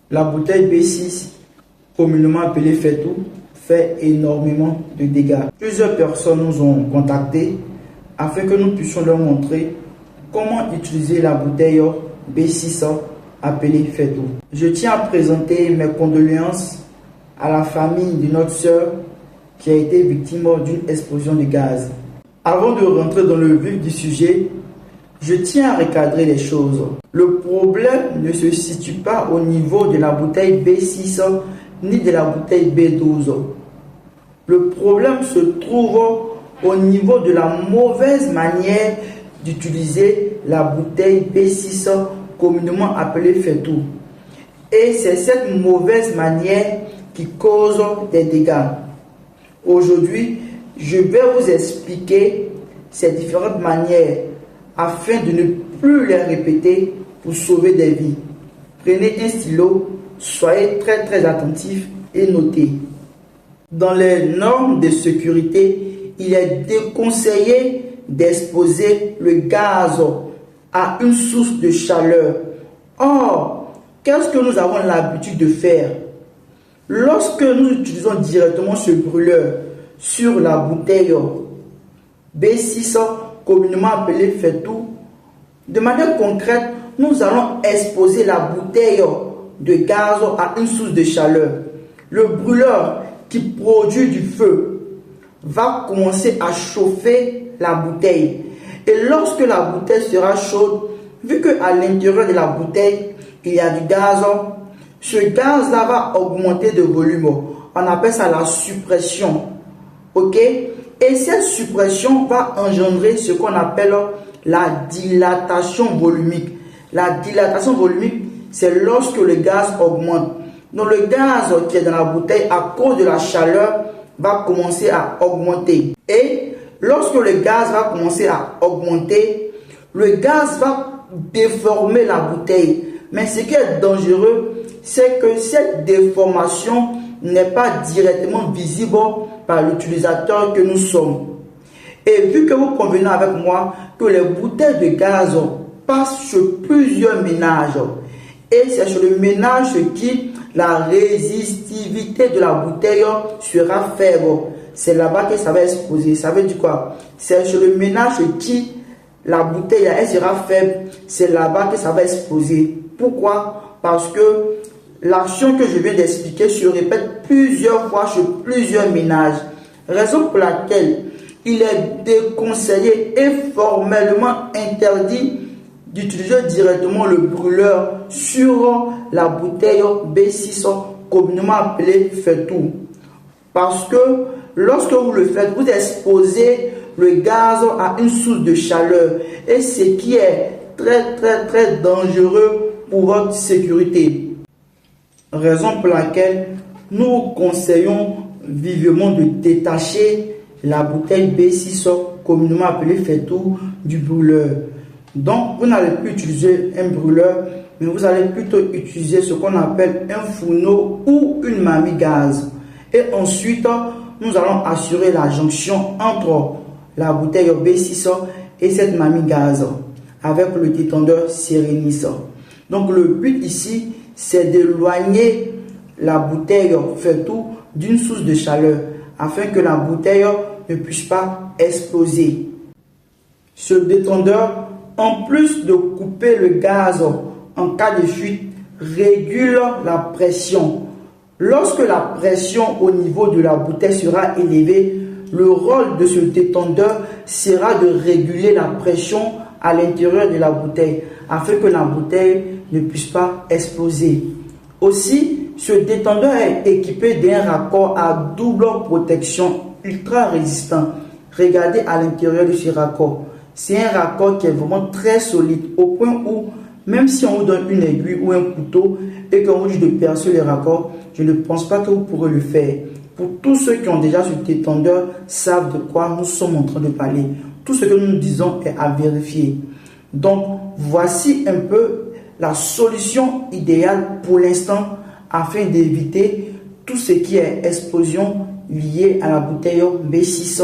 La bouteille B6, communément appelée Fetou, fait énormément de dégâts. Plusieurs personnes nous ont contactés afin que nous puissions leur montrer comment utiliser la bouteille B6 appelée Fetou. Je tiens à présenter mes condoléances à la famille de notre sœur qui a été victime d'une explosion de gaz. Avant de rentrer dans le vif du sujet, je tiens à recadrer les choses. Le problème ne se situe pas au niveau de la bouteille B6 ni de la bouteille B12. Le problème se trouve au niveau de la mauvaise manière d'utiliser la bouteille B6 communément appelée Fetou. Et c'est cette mauvaise manière qui cause des dégâts. Aujourd'hui, je vais vous expliquer ces différentes manières afin de ne plus les répéter pour sauver des vies. Prenez un stylo, soyez très attentifs et notez. Dans les normes de sécurité, il est déconseillé d'exposer le gaz à une source de chaleur. Or, qu'est-ce que nous avons l'habitude de faire? Lorsque nous utilisons directement ce brûleur sur la bouteille B6, communément appelée Fetou, de manière concrète, nous allons exposer la bouteille de gaz à une source de chaleur. Le brûleur qui produit du feu va commencer à chauffer la bouteille. Et lorsque la bouteille sera chaude, vu qu'à l'intérieur de la bouteille, il y a du gaz, ce gaz-là va augmenter de volume. On appelle ça la suppression. Ok? Et cette suppression va engendrer ce qu'on appelle la dilatation volumique. La dilatation volumique, c'est lorsque le gaz augmente. Donc le gaz qui est dans la bouteille, à cause de la chaleur, va commencer à augmenter. Et lorsque le gaz va commencer à augmenter, le gaz va déformer la bouteille. Mais ce qui est dangereux, c'est que cette déformation n'est pas directement visible par l'utilisateur que nous sommes. Et vu que vous convenez avec moi que les bouteilles de gaz passent sur plusieurs ménages, et c'est sur le ménage qui la résistivité de la bouteille sera faible, c'est là-bas que ça va exploser. Ça veut dire quoi? C'est sur le ménage qui la bouteille elle sera faible, c'est là-bas que ça va exploser. Pourquoi? Parce que l'action que je viens d'expliquer se répète plusieurs fois sur plusieurs ménages. Raison pour laquelle il est déconseillé et formellement interdit d'utiliser directement le brûleur sur la bouteille B6 communément appelée Fetou. Parce que lorsque vous le faites, vous exposez le gaz à une source de chaleur. Et ce qui est très dangereux pour votre sécurité. Raison pour laquelle nous conseillons vivement de détacher la bouteille B6 communément appelée Fetou du brûleur. Donc vous n'allez plus utiliser un brûleur, mais vous allez plutôt utiliser ce qu'on appelle un fourneau ou une mamie gaz. Et ensuite, nous allons assurer la jonction entre la bouteille B6 et cette mamie gaz avec le détendeur Serenis. Donc le but ici, c'est d'éloigner la bouteille Fetou d'une source de chaleur afin que la bouteille ne puisse pas exploser. Ce détendeur, en plus de couper le gaz en cas de fuite, régule la pression. Lorsque la pression au niveau de la bouteille sera élevée, le rôle de ce détendeur sera de réguler la pression à l'intérieur de la bouteille afin que la bouteille ne puisse pas exploser. Aussi, ce détendeur est équipé d'un raccord à double protection ultra résistant. Regardez à l'intérieur de ce raccord. C'est un raccord qui est vraiment très solide au point où même si on vous donne une aiguille ou un couteau et qu'on vous dit de percer le raccord, je ne pense pas que vous pourrez le faire. Pour tous ceux qui ont déjà ce détendeur savent de quoi nous sommes en train de parler. Tout ce que nous disons est à vérifier. Donc, voici un peu la solution idéale pour l'instant afin d'éviter tout ce qui est explosion liée à la bouteille B6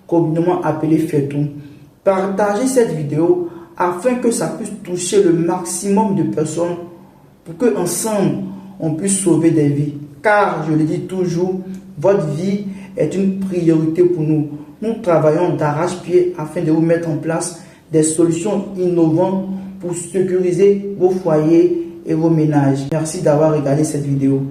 communément appelée Fetou. Partagez cette vidéo afin que ça puisse toucher le maximum de personnes pour que ensemble on puisse sauver des vies. Car, je le dis toujours, votre vie est une priorité pour nous. Nous travaillons d'arrache-pied afin de vous mettre en place des solutions innovantes pour sécuriser vos foyers et vos ménages. Merci d'avoir regardé cette vidéo.